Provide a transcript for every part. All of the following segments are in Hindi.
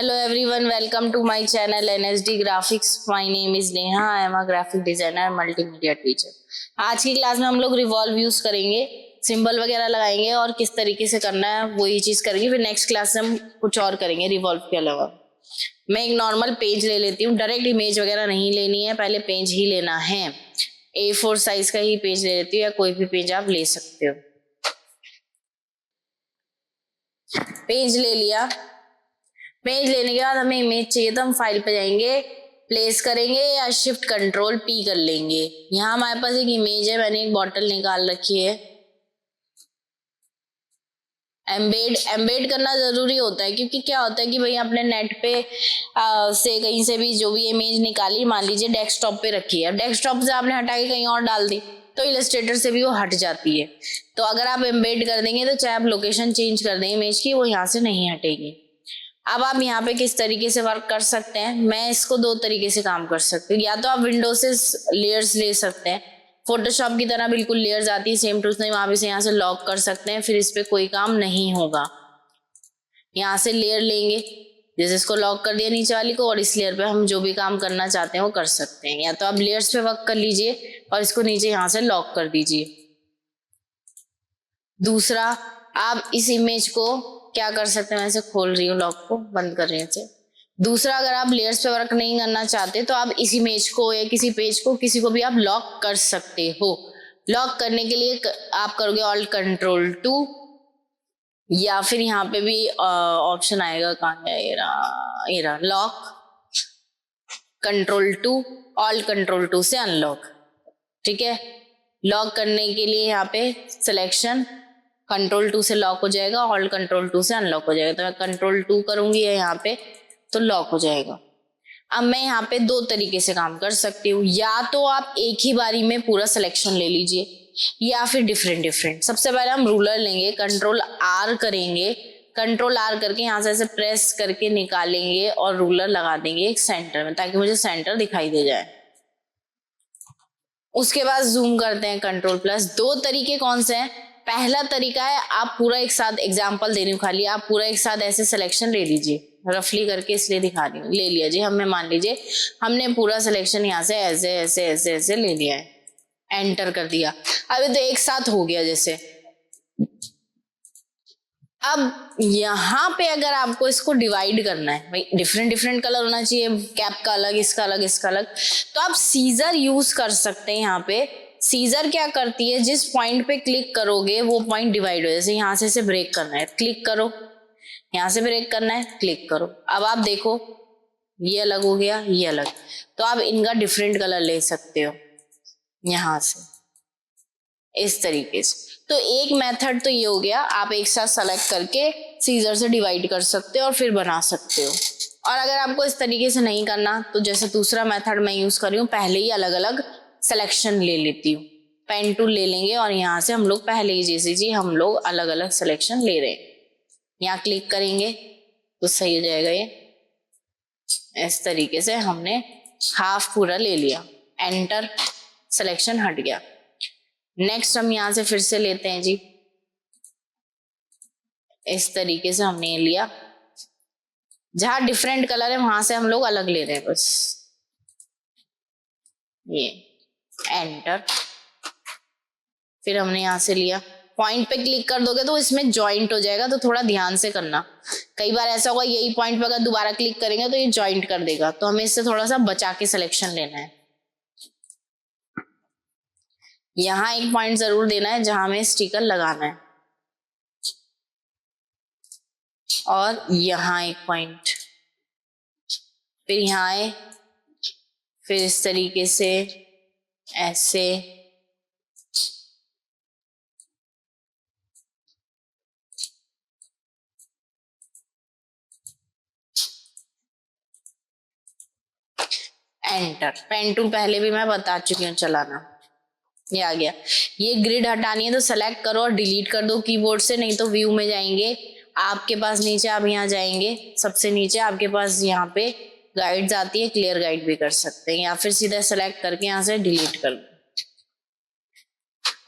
Hello everyone, welcome to my channel NSD Graphics. My name is Neha. I am a graphic designer, multimedia teacher. आज की क्लास में हम लोग रिवॉल्व यूज करेंगे, सिंबल वगैरह लगाएंगे और किस तरीके से करना है वही चीज करेंगे। फिर नेक्स्ट क्लास में हम कुछ और करेंगे रिवॉल्व के अलावा। मैं एक नॉर्मल पेज ले लेती हूँ, डायरेक्ट इमेज वगैरह नहीं लेनी है, पहले पेज ही लेना है। A4 साइज का ही पेज ले लेती हूँ या कोई भी पेज आप ले सकते हो। पेज ले लिया, पेज लेने के बाद हमें इमेज चाहिए तो हम फाइल पे जाएंगे, प्लेस करेंगे या शिफ्ट कंट्रोल P कर लेंगे। यहाँ हमारे पास एक इमेज है, मैंने एक बॉटल निकाल रखी है। एम्बेड करना जरूरी होता है क्योंकि क्या होता है कि भाई अपने नेट पे से कहीं से भी जो भी इमेज निकाली, मान लीजिए डेस्कटॉप पे रखी है, डेस्कटॉप से आपने हटा के कहीं और डाल दी तो इलस्ट्रेटर से भी वो हट जाती है। तो अगर आप एम्बेड कर देंगे तो चाहे आप लोकेशन चेंज कर दें इमेज की, वो यहाँ से नहीं हटेगी। अब आप यहाँ पे किस तरीके से वर्क कर सकते हैं, मैं इसको दो तरीके से काम कर सकती हूँ। या तो आप विंडो से लेयर्स ले सकते हैं, फोटोशॉप की तरह बिल्कुल लेयर्स आती है सेम टू सेम, आप इसे यहाँ से लॉक कर सकते हैं, फिर इस पे कोई काम नहीं होगा। यहाँ से लेयर लेंगे, जैसे इसको लॉक कर दिया नीचे वाली को, और इस लेयर पे हम जो भी काम करना चाहते हैं वो कर सकते हैं। या तो आप लेयर्स पे वर्क कर लीजिए और इसको नीचे यहाँ से लॉक कर दीजिए। दूसरा, आप इस इमेज को क्या कर सकते हैं, मैं इसे खोल रही हूँ, लॉक को बंद कर रही हूँ इसे। दूसरा, अगर आप लेयर्स पे वर्क नहीं करना चाहते तो आप इस इमेज को या किसी पेज को, किसी को भी आप लॉक कर सकते हो। लॉक करने के लिए आप करोगे ऑल्ट कंट्रोल 2, या फिर यहाँ पे भी ऑप्शन आएगा, कहाँ है ये रहा लॉक कंट्रोल 2, ऑल्ट कंट्रोल 2 से अनलॉक। ठीक है, लॉक करने के लिए यहाँ पे सिलेक्शन कंट्रोल 2 से लॉक हो जाएगा, ऑल्ट कंट्रोल 2 से अनलॉक हो जाएगा। तो मैं कंट्रोल 2 करूंगी यहाँ पे तो लॉक हो जाएगा। अब मैं यहाँ पे दो तरीके से काम कर सकती हूँ, या तो आप एक ही बारी में पूरा सिलेक्शन ले लीजिए या फिर डिफरेंट। सबसे पहले हम रूलर लेंगे, कंट्रोल R करेंगे, कंट्रोल R करके यहाँ से ऐसे प्रेस करके निकालेंगे और रूलर लगा देंगे एक सेंटर में, ताकि मुझे सेंटर दिखाई दे जाए। उसके बाद जूम करते हैं कंट्रोल+। दो तरीके कौन से हैं, पहला तरीका है आप पूरा एक साथ, एग्जांपल दे रही हूँ खाली, आप पूरा एक साथ ऐसे सिलेक्शन ले लीजिए, रफली करके इसलिए दिखा रही हूँ, ले लिया जी हमने, मान लीजिए हमने पूरा सिलेक्शन यहाँ से ऐसे ऐसे ऐसे ऐसे ले लिया है, एंटर कर दिया। अभी तो एक साथ हो गया जैसे। अब यहाँ पे अगर आपको इसको डिवाइड करना है, भाई डिफरेंट कलर होना चाहिए, कैप का अलग, इसका अलग, इसका अलग, तो आप सीजर यूज कर सकते हैं। यहाँ पे सीजर क्या करती है, जिस पॉइंट पे क्लिक करोगे वो पॉइंट डिवाइड हो, जैसे यहाँ से इसे ब्रेक करना है, क्लिक करो, यहाँ से ब्रेक करना है, क्लिक करो। अब आप देखो ये अलग हो गया, ये अलग, तो आप इनका डिफरेंट कलर ले सकते हो यहाँ से इस तरीके से। तो एक मेथड तो ये हो गया, आप एक साथ सेलेक्ट करके सीजर से डिवाइड कर सकते हो और फिर बना सकते हो। और अगर आपको इस तरीके से नहीं करना तो जैसे दूसरा मेथड मैं यूज कर रही हूँ, पहले ही अलग अलग सिलेक्शन ले लेती हूँ, पेन टूल ले लेंगे और यहाँ से हम लोग पहले ही जैसे जी हम लोग अलग अलग सिलेक्शन ले रहे हैं, यहाँ क्लिक करेंगे तो सही हो जाएगा। ये इस तरीके से हमने हाफ पूरा ले लिया, एंटर, सिलेक्शन हट गया। नेक्स्ट हम यहाँ से फिर से लेते हैं जी, इस तरीके से हमने लिया, जहां डिफरेंट कलर है वहां से हम लोग अलग ले रहे हैं बस, ये एंटर, फिर हमने यहां से लिया, पॉइंट पे क्लिक कर दोगे तो इसमें जॉइंट हो जाएगा, तो थोड़ा ध्यान से करना। कई बार ऐसा होगा यही पॉइंट पे अगर दोबारा क्लिक करेंगे तो ये जॉइंट कर देगा, तो हमें इससे थोड़ा सा बचा के सिलेक्शन लेना है। यहाँ एक पॉइंट जरूर देना है जहां हमें स्टिकर लगाना है, और यहाँ एक पॉइंट, फिर यहाँ आए, फिर इस तरीके से ऐसे, एंटर। पेन टूल पहले भी मैं बता चुकी हूँ चलाना, ये आ गया। ये ग्रिड हटानी है तो सेलेक्ट करो और डिलीट कर दो कीबोर्ड से, नहीं तो व्यू में जाएंगे आपके पास, नीचे आप यहाँ जाएंगे, सबसे नीचे आपके पास यहाँ पे गाइड्स आती है, क्लियर गाइड भी कर सकते हैं, या फिर सीधा सेलेक्ट करके यहाँ से डिलीट कर दो।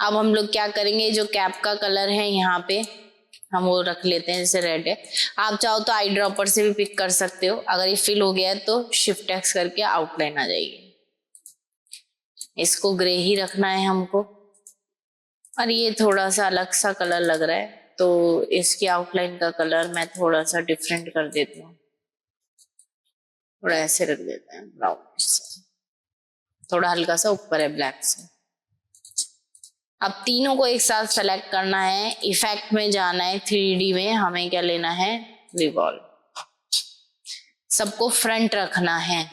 अब हम लोग क्या करेंगे, जो कैप का कलर है यहाँ पे हम वो रख लेते हैं, जैसे रेड है। आप चाहो तो आई ड्रॉपर से भी पिक कर सकते हो। अगर ये फिल हो गया है तो शिफ्ट एक्स करके आउटलाइन आ जाएगी। इसको ग्रे ही रखना है हमको, और ये थोड़ा सा अलग सा कलर लग रहा है तो इसकी आउटलाइन का कलर मैं थोड़ा सा डिफरेंट कर देती हूँ। थोड़ा ऐसे रख देते हैं, ब्राउन से, थोड़ा हल्का सा ऊपर है ब्लैक से। अब तीनों को एक साथ सेलेक्ट करना है, इफेक्ट में जाना है, 3D में हमें क्या लेना है, रिवॉल्व। सबको फ्रंट रखना है,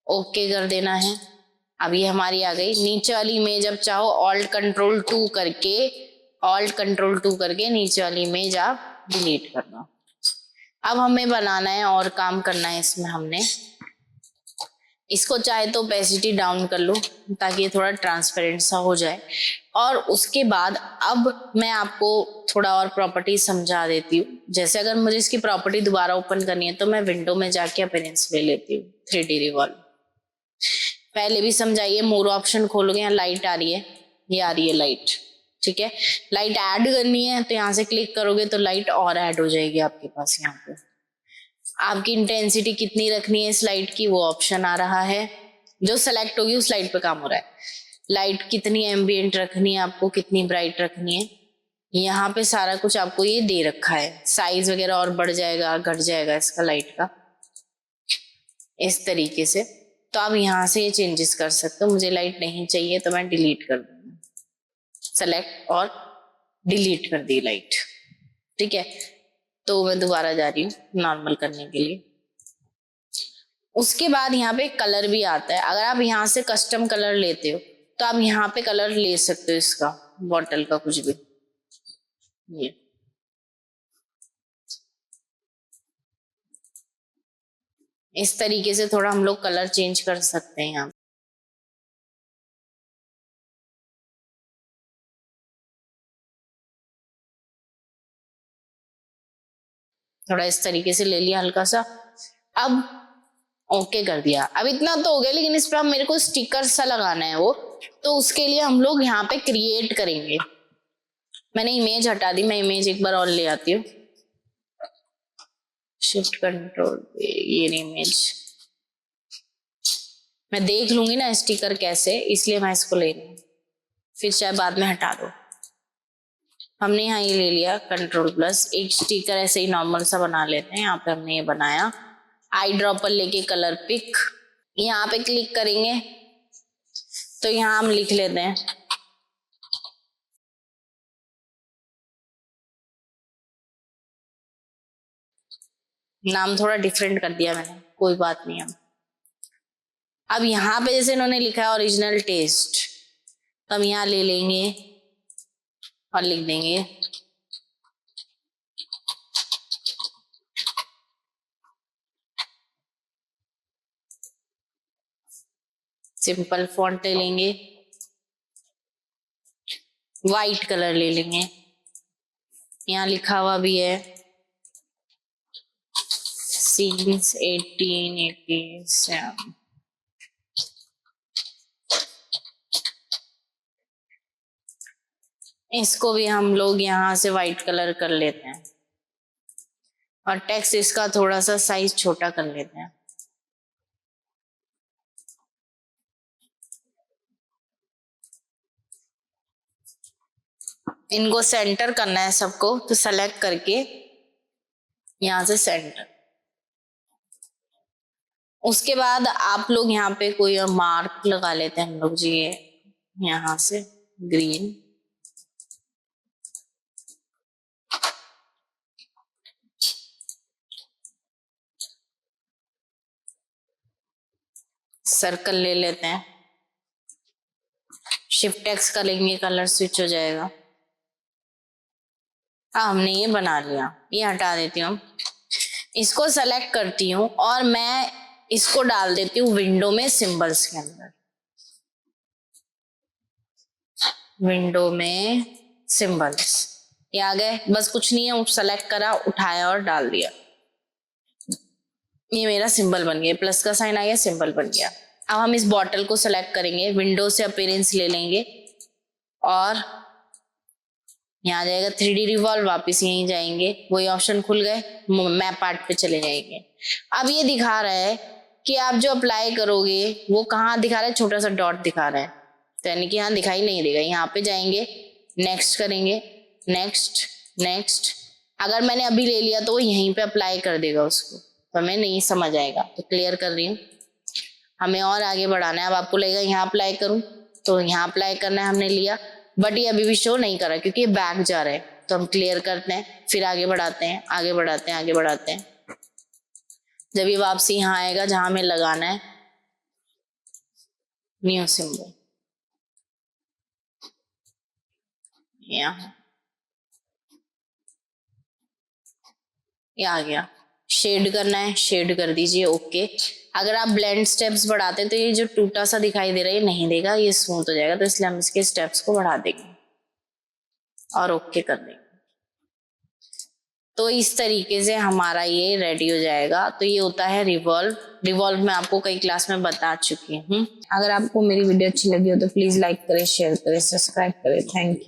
ओके कर देना है। अब ये हमारी आ गई नीचे वाली इमेज। अब चाहो ऑल्ट कंट्रोल 2 करके नीचे वाली इमेज आप डिलीट कर दो। अब हमें बनाना है और काम करना है इसमें। हमने इसको चाहे तो ओपेसिटी डाउन कर लो ताकि ये थोड़ा ट्रांसपेरेंट सा हो जाए। और उसके बाद अब मैं आपको थोड़ा और प्रॉपर्टी समझा देती हूँ। जैसे अगर मुझे इसकी प्रॉपर्टी दोबारा ओपन करनी है तो मैं विंडो में जाके अपीयरेंस ले लेती हूँ, 3D रिवॉल्व। पहले भी समझाइए, मोर ऑप्शन खोलोगे, यहाँ लाइट आ रही है, ये आ रही है लाइट, ठीक है। लाइट ऐड करनी है तो यहाँ से क्लिक करोगे तो लाइट और ऐड हो जाएगी आपके पास। यहाँ पे आपकी इंटेंसिटी कितनी रखनी है इस लाइट की, वो ऑप्शन आ रहा है। जो सेलेक्ट होगी उस लाइट पे काम हो रहा है। लाइट कितनी एम्बिएंट रखनी है आपको, कितनी ब्राइट रखनी है, यहाँ पे सारा कुछ आपको ये दे रखा है। साइज वगैरह और बढ़ जाएगा घट जाएगा इसका लाइट का, इस तरीके से। तो आप यहाँ से ये चेंजेस कर सकते हो। मुझे लाइट नहीं चाहिए तो मैं डिलीट कर दूंगी, सेलेक्ट और डिलीट कर दी लाइट, ठीक है। तो मैं दोबारा जा रही हूँ नॉर्मल करने के लिए। उसके बाद यहाँ पे कलर भी आता है। अगर आप यहाँ से कस्टम कलर लेते हो तो आप यहाँ पे कलर ले सकते हो इसका, बॉटल का कुछ भी। ये इस तरीके से थोड़ा हम लोग कलर चेंज कर सकते हैं। यहाँ थोड़ा इस तरीके से ले लिया हल्का सा। अब ओके कर दिया। अब इतना तो हो गया, लेकिन इस पर हम मेरे को स्टिकर सा लगाना है वो, तो उसके लिए हम लोग यहाँ पे क्रिएट करेंगे। मैंने इमेज हटा दी, मैं इमेज एक बार और ले आती हूँ, शिफ्ट कंट्रोल, ये इमेज मैं देख लूंगी ना स्टिकर कैसे, इसलिए मैं इसको ले रही हूँ, फिर चाहे बाद में हटा दो। हमने यहाँ ये ले लिया कंट्रोल+, एक स्टिकर ऐसे ही नॉर्मल सा बना लेते हैं। यहाँ पे हमने ये बनाया, आई ड्रॉपर लेके कलर पिक, यहाँ पे क्लिक करेंगे तो यहाँ हम लिख लेते हैं नाम, थोड़ा डिफरेंट कर दिया मैंने, कोई बात नहीं। अब यहाँ पे जैसे इन्होंने लिखा है ओरिजिनल टेस्ट, तो हम यहाँ ले लेंगे और लिख देंगे सिंपल फॉन्ट ले लेंगे, वाइट कलर ले लेंगे, यहाँ लिखा हुआ भी है सिंस 1887। इसको भी हम लोग यहाँ से वाइट कलर कर लेते हैं और टेक्स्ट इसका थोड़ा सा साइज छोटा कर लेते हैं। इनको सेंटर करना है सबको, तो सेलेक्ट करके यहाँ से सेंटर। उसके बाद आप लोग यहाँ पे कोई मार्क लगा लेते हैं हम लोग जी, यहाँ से ग्रीन, सर्कल ले लेते हैं, शिफ्ट एक्स करेंगे, कलर स्विच हो जाएगा। हमने ये बना लिया, ये हटा देती हूँ, इसको सेलेक्ट करती हूँ और मैं इसको डाल देती हूँ विंडो में सिंबल्स के अंदर। विंडो में सिंबल्स ये आ गए, बस कुछ नहीं है, सेलेक्ट करा, उठाया और डाल दिया, ये मेरा सिंबल बन गया, प्लस का साइन आ गया, सिंबल बन गया। अब हम इस बॉटल को सेलेक्ट करेंगे, विंडो से अपीयरेंस ले लेंगे और यहाँ जाएगा 3D रिवॉल्व, वापस यहीं जाएंगे, वही ऑप्शन खुल गए, मैप पार्ट पे चले जाएंगे। अब ये दिखा रहा है कि आप जो अप्लाई करोगे वो कहाँ दिखा रहा है, छोटा सा डॉट दिखा रहा है, तो यानी कि यहाँ दिखाई नहीं देगा। यहाँ पे जाएंगे, नेक्स्ट करेंगे, नेक्स्ट नेक्स्ट। अगर मैंने अभी ले लिया तो वो यहीं पे अप्लाई कर देगा उसको, तो हमें नहीं समझ आएगा, तो क्लियर कर रही हूँ। हमें और आगे बढ़ाना है। अब आपको लगेगा यहाँ अप्लाई करूँ, तो यहाँ अप्लाई करना है, हमने लिया, बट ये अभी भी शो नहीं कर रहा क्योंकि ये बैक जा रहा है, तो हम क्लियर करते हैं, फिर आगे बढ़ाते हैं, आगे बढ़ाते हैं, आगे बढ़ाते हैं। जब ये वापसी यहाँ आएगा जहां हमें लगाना है न्यू सिंबल, यहाँ ये आ गया। शेड करना है, शेड कर दीजिए, ओके। अगर आप ब्लेंड स्टेप्स बढ़ाते हैं तो ये जो टूटा सा दिखाई दे रहा है ये नहीं देगा, ये स्मूथ हो जाएगा, तो इसलिए हम इसके स्टेप्स को बढ़ा देंगे और ओके कर देंगे। तो इस तरीके से हमारा ये रेडी हो जाएगा। तो ये होता है रिवॉल्व। रिवॉल्व मैं आपको कई क्लास में बता चुकी हूँ। अगर आपको मेरी वीडियो अच्छी लगी हो तो प्लीज लाइक करें, शेयर करें, सब्सक्राइब करें। Thank you.